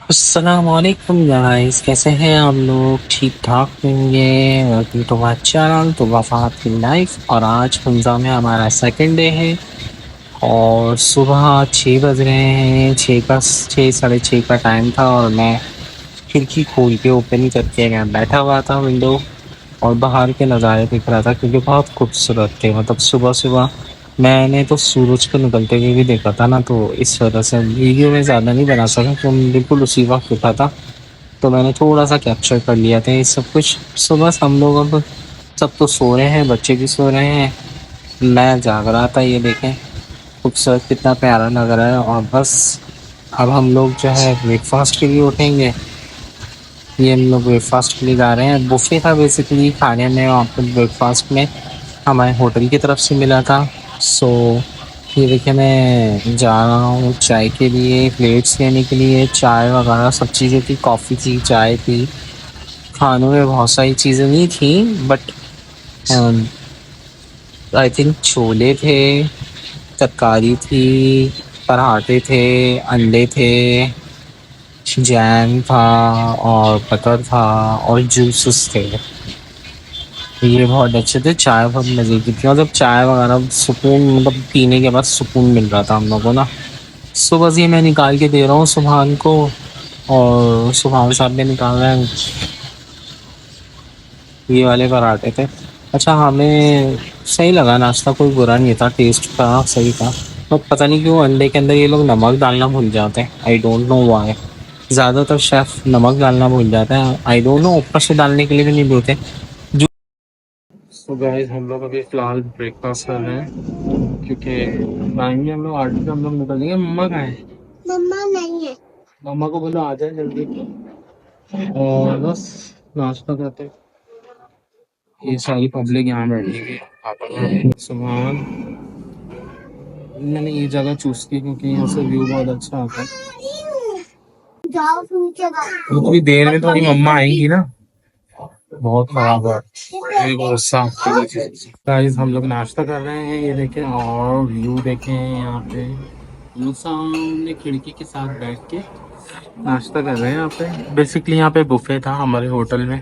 अस्सलामुअलैकुम गाइस, कैसे हैं आप लोग? ठीक ठाक होंगे। वेलकम टू माय चैनल तो वफात की लाइफ। और आज हमजा में हमारा सेकंड डे है और सुबह 6 बज रहे हैं। 6 साढ़े 6 का टाइम था और मैं खिड़की खोल के ओपन करके मैं बैठा हुआ था विंडो और बाहर के नज़ारे दिख रहा था क्योंकि बहुत खूबसूरत थे। मतलब सुबह सुबह मैंने तो सूरज को निकलते हुए भी देखा था ना, तो इस वजह से वीडियो में ज़्यादा नहीं बना सका क्योंकि बिल्कुल उसी वक्त उठा था। तो मैंने थोड़ा-सा कैप्चर कर लिया था ये सब कुछ। सो बस हम लोग अब सब तो सो रहे हैं, बच्चे भी सो रहे हैं, मैं जाग रहा था। ये देखें खूबसूरत कितना प्यारा लग रहा है। और बस अब हम लोग जो है ब्रेकफ़ास्ट के लिए उठेंगे। ये हम लोग ब्रेकफ़ास्ट के लिए जा रहे हैं। बुफ़े था बेसिकली खाने में, वहाँ पे ब्रेकफ़ास्ट में हमारे होटल की तरफ से मिला था। सो ये देखिए मैं जा रहा हूँ चाय के लिए, प्लेट्स लेने के लिए। चाय वगैरह सब चीज़ें थी, कॉफ़ी थी, चाय थी। खानों में बहुत सारी चीज़ें नहीं थी बट आई थिंक छोले थे, तरकारी थी, पराठे थे, अंडे थे, जैम था और बटर था और जूसेस थे। ये बहुत अच्छे थे। चाय बहुत मज़े की थी, मतलब चाय वगैरह सुकून, मतलब पीने के बाद सुकून मिल रहा था हम लोगों को ना। सो बस ये मैं निकाल के दे रहा हूँ सुबहान को और सुबहान साहब ने निकाला है। ये वाले पराठे थे। अच्छा, हमें सही लगा नाश्ता, कोई बुरा नहीं था, टेस्ट था सही था। तो पता नहीं क्यों अंडे के अंदर ये लोग नमक डालना भूल जाते हैं, आई डोंट नो व्हाई। ज़्यादातर शेफ़ नमक डालना भूल जाते हैं, आई डोंट नो, ऊपर से डालने के लिए भी नहीं बोलते। जो सो गाइस हम लोग अभी फ़िलहाल ब्रेकफ़ास्ट कर रहे हैं क्योंकि आएँगे हम लोग 8 बजे, हम लोग निकलेंगे। मम्मा कहाँ है? मम्मा नहीं है। मम्मा को बोलो आ जाए जल्दी। और बस नाश्ता करते हैं। ये सारी पब्लिक यहाँ बैठी हुई है। पापा का सामान, मैंने ये जगह चूज की क्योंकि यहाँ से व्यू बहुत अच्छा आता है। जाओ नीचे जाओ। थोड़ी देर में तुम्हारी मम्मा आएंगी ना। बहुत खराब है, मेरे को गुस्सा। गाइस हम लोग नाश्ता कर रहे हैं, ये देखें और व्यू देखें यहाँ पे। हम सामने खिड़की के साथ बैठ के नाश्ता कर रहे हैं यहाँ पे। बेसिकली यहाँ पे बुफे था हमारे होटल में,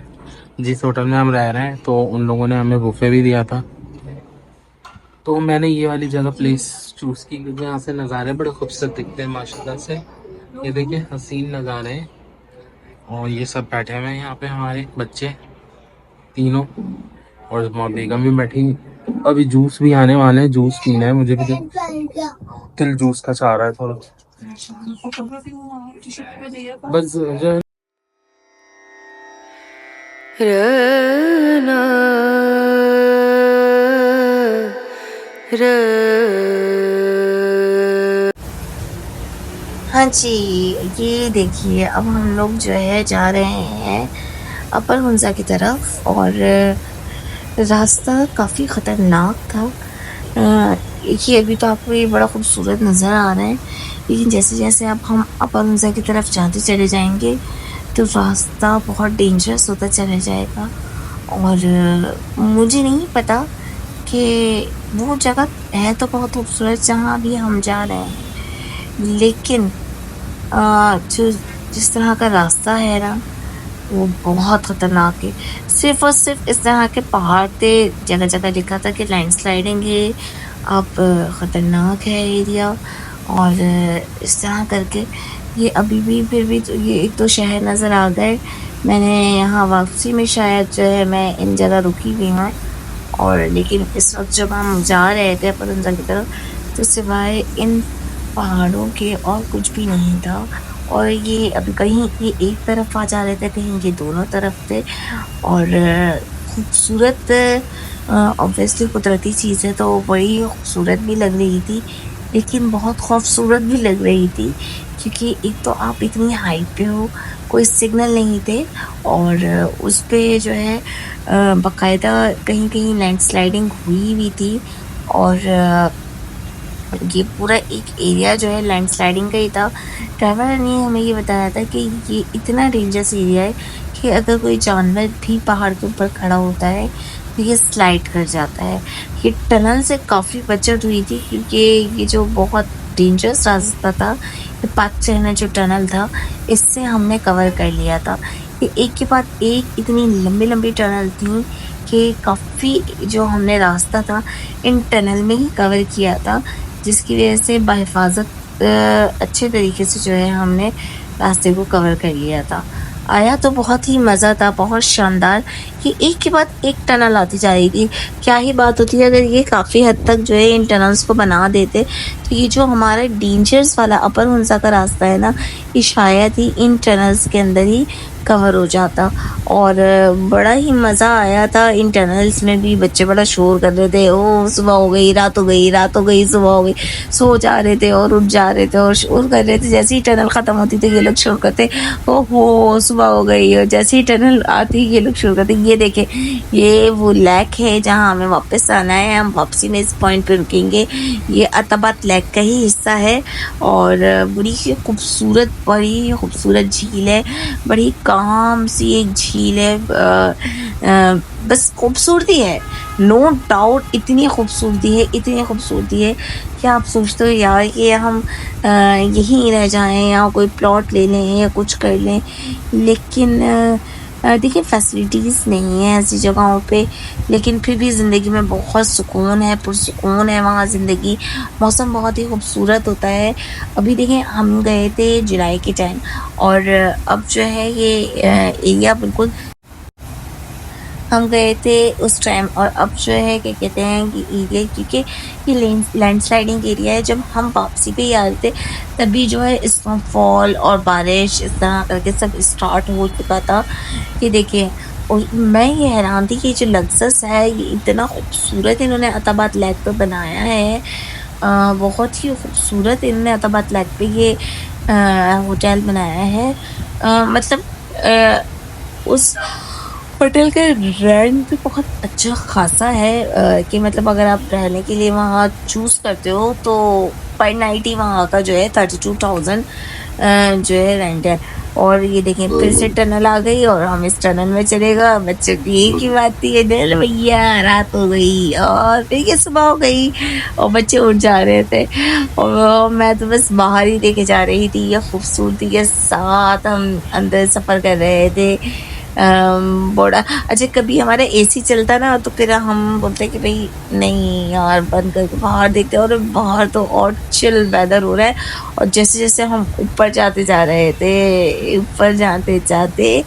जिस होटल में हम रह रहे हैं, तो उन लोगों ने हमें बुफे भी दिया था। तो मैंने ये वाली जगह प्लेस चूज की क्योंकि यहाँ से नज़ारे बड़े खूबसूरत दिखते हैं माशाल्लाह से। ये देखिए हसीन नज़ारे हैं और ये सब बैठे हुए हैं यहाँ पे हमारे बच्चे तीनों और माँ बेगम भी बैठी। अभी जूस भी आने वाले हैं, जूस पीना है मुझे भी। तिल जूस का चाह रहा है थोड़ा। बस जो है रना र हाँ जी, ये देखिए अब हम लोग जो है जा रहे हैं अपर हुंजा की तरफ और रास्ता काफ़ी ख़तरनाक था। देखिए अभी तो आपको ये बड़ा खूबसूरत नज़र आ रहा है, लेकिन जैसे जैसे अब हम अपर हुंजा की तरफ जाते चले जाएंगे तो रास्ता बहुत डेंजरस होता चला जाएगा। और मुझे नहीं पता कि वो जगह है तो बहुत खूबसूरत जहाँ भी हम जा रहे हैं, लेकिन जो जिस तरह का रास्ता है ना वो बहुत ख़तरनाक है। सिर्फ़ और सिर्फ इस तरह के पहाड़ थे, जगह जगह लिखा था कि लैंडस्लाइडिंग है, अब ख़तरनाक है एरिया। और इस तरह करके ये अभी भी फिर भी तो ये एक तो शहर नज़र आ गए। मैंने यहाँ वापसी में शायद जो है मैं इन जगह रुकी हुई हूँ, और लेकिन इस वक्त जब हम जा रहे थे परंजा की तरफ तो सिवाय इन पहाड़ों के और कुछ भी नहीं था। और ये अभी कहीं ये एक तरफ आ जा रहे थे, कहीं ये दोनों तरफ थे। और खूबसूरत ऑब्वियसली कुदरती चीज़ है तो बड़ी खूबसूरत भी लग रही थी, लेकिन बहुत खूबसूरत भी लग रही थी क्योंकि एक तो आप इतनी हाइट पे हो, कोई सिग्नल नहीं थे, और उस पे जो है बाकायदा कहीं कहीं लैंडस्लाइडिंग हुई हुई थी। और ये पूरा एक एरिया जो है लैंडस्लाइडिंग का ही था। ड्राइवर ने हमें ये बताया था कि ये इतना डेंजरस एरिया है कि अगर कोई जानवर भी पहाड़ के ऊपर खड़ा होता है तो ये स्लाइड कर जाता है। ये टनल से काफ़ी बचत हुई थी क्योंकि ये जो बहुत डेंजरस रास्ता था पातचहना जो टनल था, इससे हमने कवर कर लिया था। ये एक के बाद एक इतनी लंबी-लंबी टनल थी कि काफ़ी जो हमने रास्ता था, इन टनल में ही कवर किया था, जिसकी वजह से बाहिफ़ाज़त अच्छे तरीके से जो है हमने रास्ते को कवर कर लिया था। आया तो बहुत ही मज़ा था, बहुत शानदार कि एक के बाद एक टनल आती जा रही थी। क्या ही बात होती है अगर ये काफ़ी हद तक जो है इन टनल्स को बना देते, तो ये जो हमारा डेंजर्स वाला अपर हुंज़ा का रास्ता है ना, ये शायद ही इन टनल्स के अंदर ही कवर हो जाता। और बड़ा ही मज़ा आया था इन टनल्स में भी। बच्चे बड़ा शोर कर रहे थे, ओह सुबह हो गई, रात हो गई, रात हो गई, सुबह हो गई। सो जा रहे थे और उठ जा रहे थे और शोर कर रहे थे। जैसे ही टनल ख़त्म होती तो ये लोग शोर करते, ओहो सुबह हो गई। और जैसे ही टनल आती ये लोग शोर करते। ये देखें, ये वो लेक है जहाँ हमें वापस आना है। हम वापसी में इस पॉइंट पे रुकेंगे। ये अतबात लेक का ही हिस्सा है और बड़ी ही खूबसूरत झील है। बड़ी काम सी एक झील है। बस खूबसूरती है, नो डाउट। इतनी खूबसूरती है कि आप सोचते हो यार कि हम यहीं रह जाएं या कोई प्लॉट ले लें या कुछ कर लें, लेकिन देखिए फैसिलिटीज़ नहीं है ऐसी जगहों पे, लेकिन फिर भी ज़िंदगी में बहुत सुकून है, पुरसुकून है वहाँ ज़िंदगी। मौसम बहुत ही खूबसूरत होता है। अभी देखें हम गए थे जुलाई के टाइम और अब जो है ये एरिया बिल्कुल हम गए थे उस टाइम और अब जो है क्या कहते हैं कि एरिया, क्योंकि ये लैंडस्लाइडिंग एरिया है। जब हम वापसी पे ही आ रहे थे तभी जो है स्नोफॉल और बारिश इस तरह करके सब स्टार्ट हो चुका था। ये देखिए, और मैं ये हैरान थी कि जो लग्जस है ये इतना खूबसूरत इन्होंने अताबाद लेक पे बनाया है। बहुत ही खूबसूरत इन्होंने अताबाद लेक पे ये होटल बनाया है। मतलब उस होटल का रेंट भी बहुत अच्छा खासा है कि मतलब अगर आप रहने के लिए वहाँ चूज़ करते हो तो पर नाइट ही वहाँ का जो है 32,000 जो है रेंट है। और ये देखें फिर से टनल आ गई और हम इस टनल में चलेगा। बच्चों की एक ही बात थी, डर भैया रात हो गई और फिर ये सुबह हो गई और बच्चे उठ जा रहे थे और मैं तो बस बाहर ही देखे जा रही थी। ये खूबसूरती के साथ हम अंदर सफ़र कर रहे थे। बड़ा अच्छा, कभी हमारा एसी चलता ना तो फिर हम बोलते कि भाई नहीं यार बंद करके बाहर देखते हैं, और बाहर तो और चिल वेदर हो रहा है। और जैसे जैसे हम ऊपर जाते जा रहे थे, ऊपर जाते जाते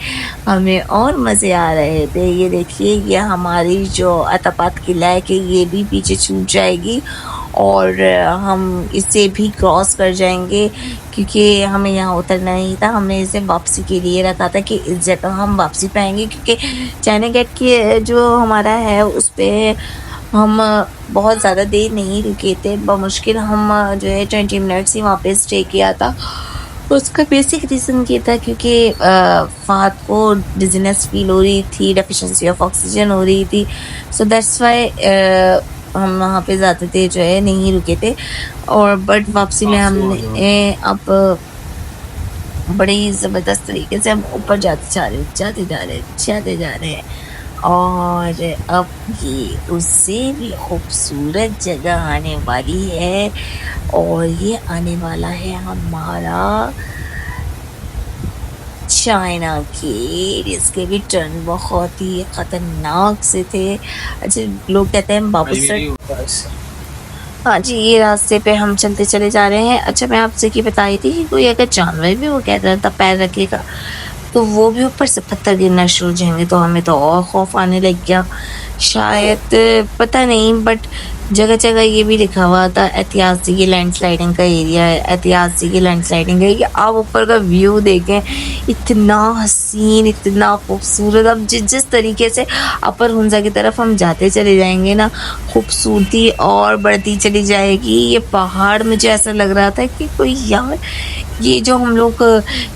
हमें और मज़े आ रहे थे। ये देखिए, ये हमारी जो अतापात किला है कि ये भी पीछे छूट जाएगी और हम इसे भी क्रॉस कर जाएंगे, क्योंकि हमें यहाँ उतरना नहीं था। हमने इसे वापसी के लिए रखा था कि इस जगह हम वापसी पे आएंगे, क्योंकि चाइना गेट के जो हमारा है उस पर हम बहुत ज़्यादा देर नहीं रुके थे। बमुश्किल हम जो है 20 मिनट्स ही वहाँ पे स्टे किया था। उसका बेसिक रीज़न ये था क्योंकि फ़ाद को डिजीनेस फील हो रही थी, डेफिशिएंसी ऑफ ऑक्सीजन हो रही थी। सो दैट्स वाई हम वहाँ पे ज़्यादा देर जो है नहीं रुके थे। और बट वापसी में हमने अब बड़े ही ज़बरदस्त तरीके से हम ऊपर जाते जा रहे हैं। और अब ये उससे भी खूबसूरत जगह आने वाली है और ये आने वाला है हमारा चाइना गेट। इसके भी टर्न बहुत ही ख़तरनाक से थे। अच्छा, लोग कहते हैं वापस हाँ जी, ये रास्ते पे हम चलते चले जा रहे हैं। अच्छा, मैं आपसे ये बताई थी कि कोई अगर जानवर भी वो कहता था पैर रखेगा तो वो भी ऊपर से पत्थर गिरना शुरू हो जाएंगे, तो हमें तो और खौफ आने लग गया। शायद पता नहीं, बट जगह जगह ये भी लिखा हुआ था ऐतिहासिक लैंडस्लाइडिंग का एरिया है, ऐतिहासिक लैंडस्लाइडिंग है। आप ऊपर का व्यू देखें, इतना हसीन, इतना खूबसूरत। अब जिस तरीके से अपर हुंजा की तरफ हम जाते चले जाएंगे ना, खूबसूरती और बढ़ती चली जाएगी। ये पहाड़ मुझे ऐसा लग रहा था कि कोई यार, ये जो हम लोग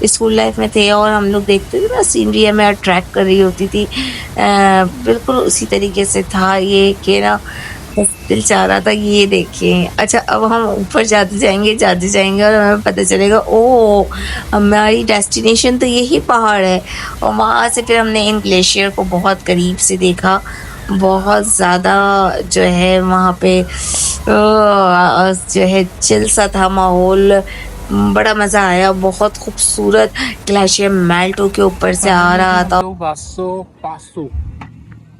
स्कूल लाइफ में थे और हम लोग देखते थे ना सीनरी हमें अट्रैक्ट कर रही होती थी, बिल्कुल उसी तरीके से था ये कि ना बस दिल चाह रहा था ये देखिए। अच्छा, अब हम ऊपर जाते जाएंगे और हमें पता चलेगा ओ हमारी डेस्टिनेशन तो यही पहाड़ है। और वहाँ से फिर हमने इन ग्लेशियर को बहुत करीब से देखा। बहुत ज़्यादा जो है वहाँ पे जो है चिल सा था माहौल। बड़ा मज़ा आया, बहुत खूबसूरत ग्लेशियर मेल्ट होके ऊपर से आ रहा था। तो बासो पासो,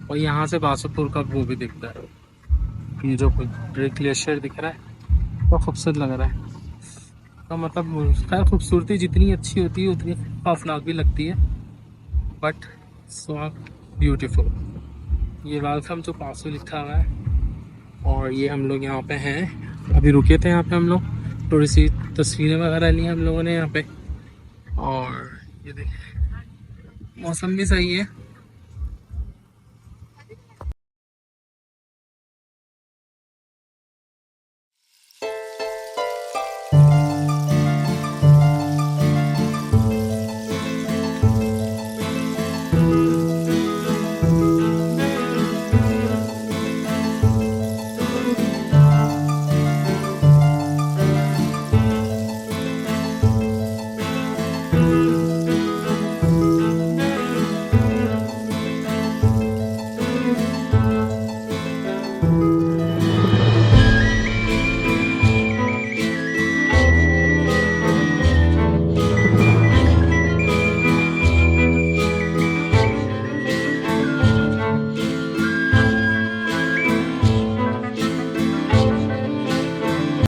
और यहाँ से बासुपुर का वो भी दिखता है, ये जो ग्लेशियर दिख रहा है वो खूबसूरत लग रहा है। तो मतलब खैर खूबसूरती जितनी अच्छी होती है उतनी खौफनाक भी लगती है, बट सो ब्यूटीफुल। ये वेलकम टू पासो लिखा हुआ है, और ये हम लोग यहाँ पे हैं, अभी रुके थे यहाँ पे हम लोग, थोड़ी सी तस्वीरें वगैरह ली हम लोगों ने यहाँ पे। और ये देखिए मौसम भी सही है।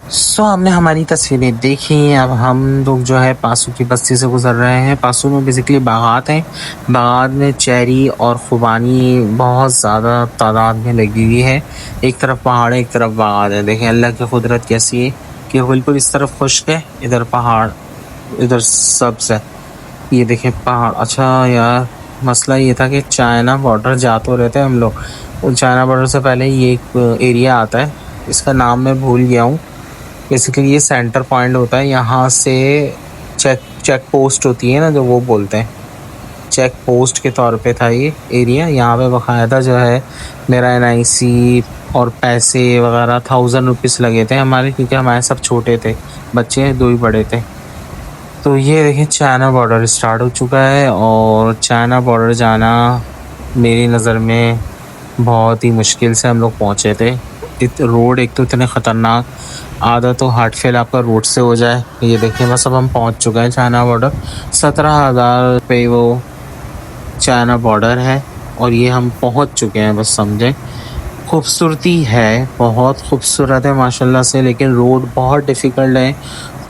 सो हमने हमारी तस्वीरें देखी। अब हम लोग जो है पासू की बस्ती से गुजर रहे हैं। पासू में बेसिकली बागात हैं, बागात में चेरी और खुबानी बहुत ज़्यादा तादाद में लगी हुई है। एक तरफ पहाड़ है, एक तरफ बागात है। देखें अल्लाह की कुदरत कैसी है कि बिल्कुल इस तरफ खुश्क है, इधर पहाड़, इधर सब्ज़ है। ये देखें पहाड़। अच्छा यार, मसला ये था कि चाइना बॉर्डर जा तो रहे थे हम लोग, उन चाइना बॉर्डर से पहले ये एक एरिया आता है, इसका नाम मैं भूल गया हूँ। बेसिकली ये सेंटर पॉइंट होता है, यहाँ से चेक पोस्ट होती है ना, जो वो बोलते हैं चेक पोस्ट के तौर पे था ये एरिया। यहाँ पे बाकायदा जो है मेरा NIC और पैसे वगैरह 1000 रुपीज़ लगे थे हमारे, क्योंकि हमारे सब छोटे थे, बच्चे 2 ही बड़े थे। तो ये देखिए चाइना बॉर्डर स्टार्ट हो चुका है, और चाइना बॉर्डर जाना मेरी नज़र में बहुत ही मुश्किल से हम लोग पहुँचे थे। रोड एक तो इतने ख़तरनाक, आधा तो हार्ट फेल आपका रोड से हो जाए। ये देखिए बस अब हम पहुँच चुके हैं चाइना बॉर्डर। 17,000 पे वो चाइना बॉर्डर है, और ये हम पहुँच चुके हैं, बस समझें। खूबसूरती है, बहुत खूबसूरत है माशाल्लाह से, लेकिन रोड बहुत डिफ़िकल्ट है,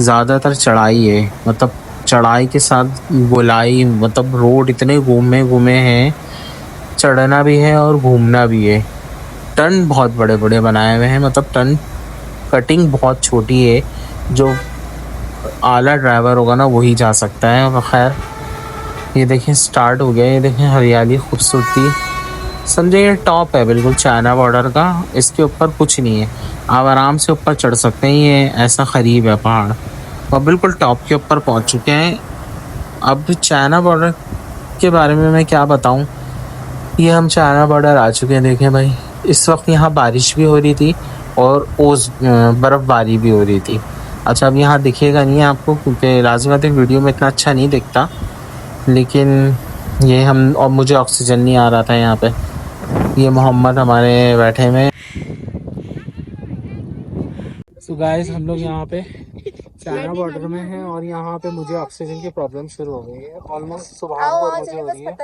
ज़्यादातर चढ़ाई है, मतलब चढ़ाई के साथ गोलाई, मतलब रोड इतने घूमे हैं, चढ़ना भी है और घूमना भी है। टर्न बहुत बड़े बड़े बनाए हुए हैं, मतलब टर्न कटिंग बहुत छोटी है, जो आला ड्राइवर होगा ना वही जा सकता है। और खैर ये देखें स्टार्ट हो गया, ये देखें हरियाली, खूबसूरती, समझे ये टॉप है बिल्कुल चाइना बॉर्डर का, इसके ऊपर कुछ नहीं है, आप आराम से ऊपर चढ़ सकते हैं, ये ऐसा करीब है पहाड़, और बिल्कुल टॉप के ऊपर पहुंच चुके हैं। अब चाइना बॉर्डर के बारे में मैं क्या बताऊं, ये हम चाइना बॉर्डर आ चुके हैं। देखें भाई, इस वक्त यहाँ बारिश भी हो रही थी और ओस बर्फ़बारी भी हो रही थी। अच्छा अब यहाँ दिखेगा नहीं है आपको, क्योंकि लाज़िमत वीडियो में इतना अच्छा नहीं दिखता, लेकिन ये हम, और मुझे ऑक्सीजन नहीं आ रहा था यहाँ पे। ये मोहम्मद हमारे बैठे में। सो गाइस हम लोग यहाँ पे चाइना बॉर्डर में हैं, और यहाँ पे मुझे ऑक्सीजन की प्रॉब्लम शुरू हो गई है, ऑलमोस्ट सुबह को मुझे हो रही है।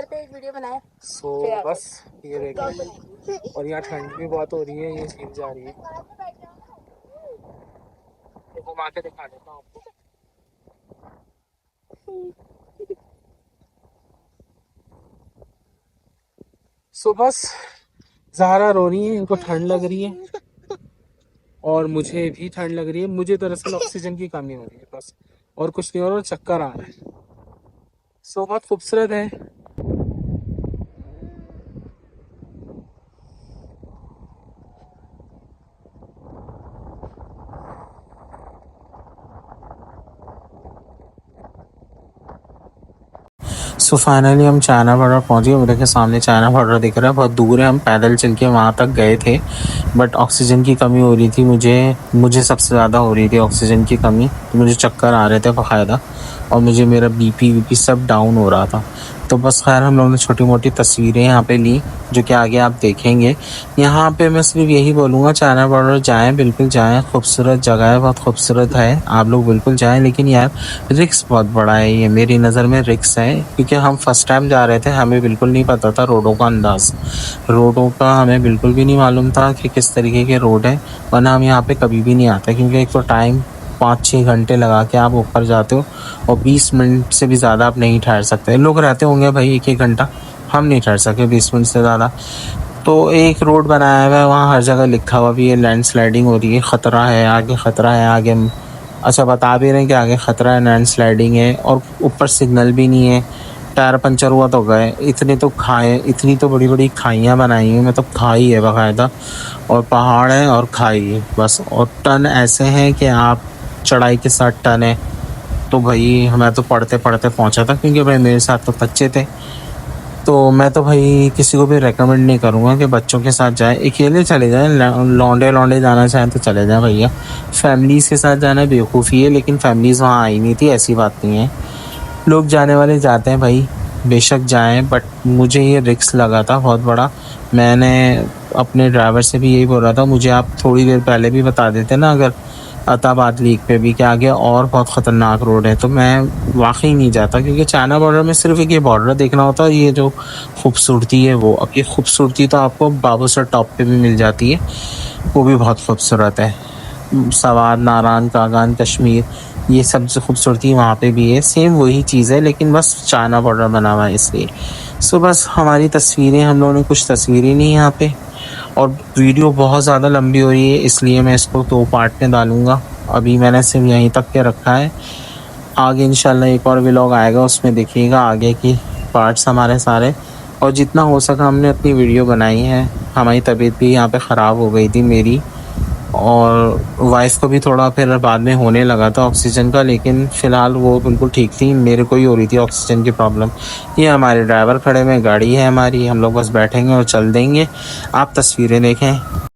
सो बस ये देखें, और यहाँ ठंड भी बहुत हो रही है, ये चीज जा रही है, तो घुमा के दिखा देता हूँ आपको। सो बस ज़हरा रो रही है, इनको ठंड लग रही है, और मुझे भी ठंड लग रही है। मुझे दरअसल ऑक्सीजन की कमी हो रही है बस, और कुछ नहीं हो रहा, चक्कर आ रहा है। सो बहुत खूबसूरत है। सो फाइनली हम चाइना बॉर्डर पहुँच गए। मेरे के सामने चाइना बॉर्डर दिख रहा है, बहुत दूर है, हम पैदल चल के वहाँ तक गए थे, बट ऑक्सीजन की कमी हो रही थी, मुझे सबसे ज़्यादा हो रही थी ऑक्सीजन की कमी, तो मुझे चक्कर आ रहे थे बाकायदा, और मुझे मेरा BP सब डाउन हो रहा था। तो बस खैर हम लोगों ने छोटी मोटी तस्वीरें यहाँ पे ली, जो कि आगे आप देखेंगे। यहाँ पे मैं सिर्फ यही बोलूँगा, चाइना बॉर्डर जाएं, बिल्कुल जाएं, खूबसूरत जगह है, बहुत खूबसूरत है, आप लोग बिल्कुल जाएं। लेकिन यार रिस्क बहुत बड़ा है, ये मेरी नज़र में रिस्क है, क्योंकि हम फर्स्ट टाइम जा रहे थे, हमें बिल्कुल नहीं पता था रोडों का अंदाज़, रोडों का हमें बिल्कुल भी नहीं मालूम था कि किस तरीके के रोड है, वरना हम यहाँ पे कभी भी नहीं आते, क्योंकि एक तो टाइम 5-6 घंटे लगा के आप ऊपर जाते हो और 20 मिनट से भी ज़्यादा आप नहीं ठहर सकते। लोग रहते होंगे भाई 1-1 घंटा, हम नहीं ठहर सके 20 मिनट से ज़्यादा। तो एक रोड बनाया हुआ है, वहाँ हर जगह लिखा हुआ भी है लैंडस्लाइडिंग हो रही है, ख़तरा है, आगे ख़तरा है, आगे अच्छा बता भी रहे हैं कि आगे ख़तरा है, लैंडस्लाइडिंग है, और ऊपर सिग्नल भी नहीं है। टायर पंचर हुआ तो गए, इतनी तो बड़ी बड़ी खाइयाँ बनाई हैं, मतलब खाई है बाकायदा, और पहाड़ है और खाई है बस, और टर्न ऐसे हैं कि आप चढ़ाई के साथ टर्न है। तो भाई मैं तो पढ़ते पढ़ते पहुंचा था, क्योंकि भाई मेरे साथ तो बच्चे थे, तो मैं तो भाई किसी को भी रेकमेंड नहीं करूँगा कि बच्चों के साथ जाए, अकेले चले जाएं, लौंडे जाना चाहें तो चले जाएं भैया। फैमिलीज़ के साथ जाना बेवकूफ़ी है, लेकिन फैमिलीज़ वहाँ आई नहीं थी, ऐसी बात नहीं है, लोग जाने वाले जाते हैं भाई, बेशक जाएं, बट मुझे ये रिस्क लगा था बहुत बड़ा। मैंने अपने ड्राइवर से भी यही बोल रहा था, मुझे आप थोड़ी देर पहले भी बता देते ना, अगर अताबाद लीक पे भी कि आगे और बहुत ख़तरनाक रोड है, तो मैं वाकई नहीं जाता, क्योंकि चाइना बॉर्डर में सिर्फ एक ये बॉर्डर देखना होता है, ये जो खूबसूरती है वो, अब ये खूबसूरती तो आपको बाबूसर टॉप पे भी मिल जाती है, वो भी बहुत खूबसूरत है। सवार, नारायण, कागान, कश्मीर, ये सब जो खूबसूरती वहाँ पे भी है, सेम वही चीज़ है, लेकिन बस चाइना बॉर्डर बना हुआ है इसलिए। सो बस हमारी तस्वीरें, हम लोगों ने कुछ तस्वीरें ली यहाँ पे, और वीडियो बहुत ज़्यादा लंबी हो रही है, इसलिए मैं इसको 2 पार्ट में डालूँगा। अभी मैंने सिर्फ यहीं तक के रखा है, आगे इंशाल्लाह एक और व्लॉग आएगा, उसमें देखिएगा आगे की पार्ट्स हमारे सारे, और जितना हो सका हमने अपनी वीडियो बनाई है। हमारी तबीयत भी यहाँ पे ख़राब हो गई थी मेरी, और वाइफ को भी थोड़ा फिर बाद में होने लगा था ऑक्सीजन का, लेकिन फ़िलहाल वो बिल्कुल ठीक थी, मेरे को ही हो रही थी ऑक्सीजन की प्रॉब्लम। ये हमारे ड्राइवर खड़े हुए, गाड़ी है हमारी, हम लोग बस बैठेंगे और चल देंगे। आप तस्वीरें देखें।